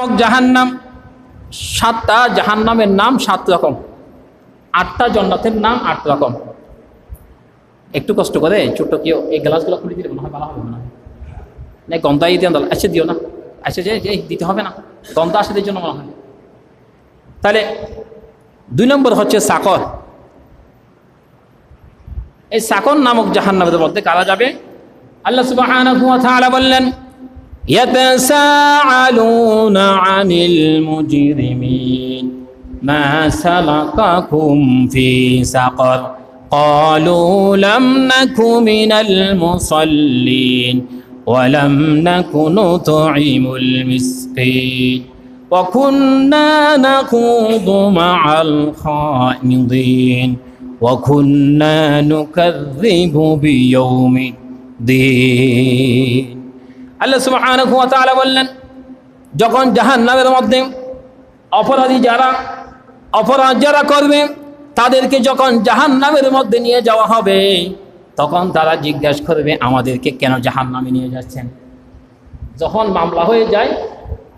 নামক জাহান্নাম, 7টা জাহান্নামের নাম 7 রকম, 8টা জান্নাতের নাম 8 রকম। একটু কষ্ট করে ছোট্ট কেউ এই গ্লাসগুলো খুলে দিলে মনে হয় ভালো হবে না? গন্ধাই দিয়ে এসে দিও না, এসে যে দিতে হবে না, গন্ধ আসে জন্য মনে হয়। তাহলে 2 নম্বর হচ্ছে সাকর। এই সাকর নামক জাহান্নামের মধ্যে কারা যাবে? আল্লাহ সুবহানাহু ওয়া তাআলা বললেন, ইয়াতাসাআলুনা আনিল মুজরিমিন মা সালাকাকুম ফি সাকর ক্বালু লাম নাকু মিনাল মুসাল্লিন ওয়া লাম নাকু নুতঈমুল মিসকিন ওয়া কুন্না নাখুদু মা'আল খাইদিন ওয়া কুন্না নুকাযযিবু বিয়াউমিদ্দিন। আল্লাহ সুবহানাহু ওয়া তাআলা বললেন, যখন জাহান্নামের মধ্যে অপরাধ যারা করবে তাদেরকে যখন জাহান্নামের মধ্যে নিয়ে যাওয়া হবে, তখন তারা জিজ্ঞাসা করবে, আমাদেরকে কেন জাহান্নামে নিয়ে যাচ্ছেন? যখন মামলা হয়ে যায়,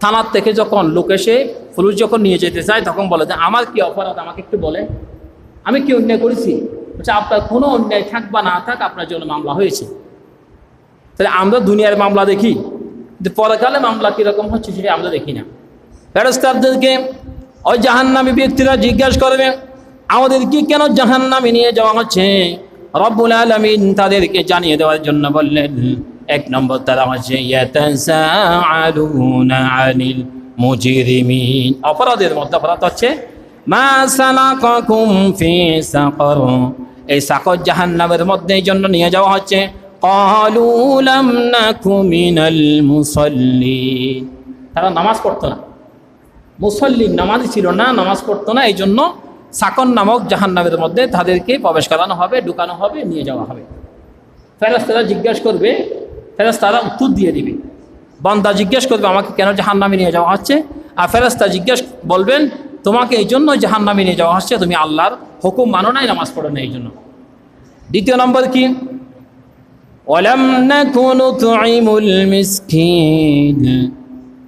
থানার থেকে যখন লোক এসে পুলিশ যখন নিয়ে যেতে চায়, তখন বলে যে আমার কি অপরাধ, আমাকে একটু বলেন, আমি কি অন্যায় করেছি? বলছে আপনার কোনো অন্যায় থাক বা না থাক, আপনার জন্য মামলা হয়েছে। তাহলে আমরা দুনিয়ার মামলা দেখি, কিন্তু পরকালে মামলা কীরকম হচ্ছে সেটা আমরা দেখি না। ফেরেশতাদেরকে ওই জাহান্নামী ব্যক্তিরা জিজ্ঞাসা করবে, আমাদের কি কেন জাহান্নামে নিয়ে যাওয়া হচ্ছে? রব্বুল আলামিন তাদেরকে জানিয়ে দেওয়ার জন্য বললেন, 1 নম্বর তারা হচ্ছে ইয়াতাসাআলুনা আনিল মুজরিমিন, অপরাধের মধ্যে অপরাধ হচ্ছে মা সালাকাকুম ফি সাকর, এই সাকর জাহান্নামের মধ্যে এই জন্য নিয়ে যাওয়া হচ্ছে। ক্বালু লাম নাকু মিনাল মুসাল্লিন, তারা নামাজ পড়তো না, মুসল্লিন নামাজি ছিল না, নামাজ পড়তো না, এই জন্য সাকর নামক জাহান্নামের মধ্যে তাদেরকে প্রবেশ করানো হবে, ঢুকানো হবে, নিয়ে যাওয়া হবে। ফেরেশতারা জিজ্ঞাসা করবে, ফেরেশতারা উত্তর দিয়ে দিবে। বান্দা জিজ্ঞেস করবে আমাকে কেন জাহান্নামে নিয়ে যাওয়া হচ্ছে, আর ফেরেশতা জিজ্ঞেস বলবেন তোমাকে এই জন্য জাহান্নামে নিয়ে যাওয়া হচ্ছে, তুমি আল্লাহর হুকুম মানো নাই, নামাজ পড়ো না, এই জন্য। 2 নম্বর কি? ওয়ালাম নাকু নুতঈমুল মিসকিন,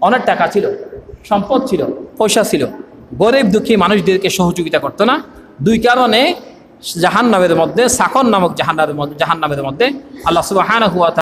অনেক টাকা ছিল, সম্পদ ছিল, পয়সা ছিল, গরিব দুঃখী মানুষদেরকে সহযোগিতা করতো না। 2 কারণে জাহান্নামের মধ্যে, সাকর নামক জাহান্নামের মধ্যে আল্লাহ সুবহানাহু ওয়া তাআলা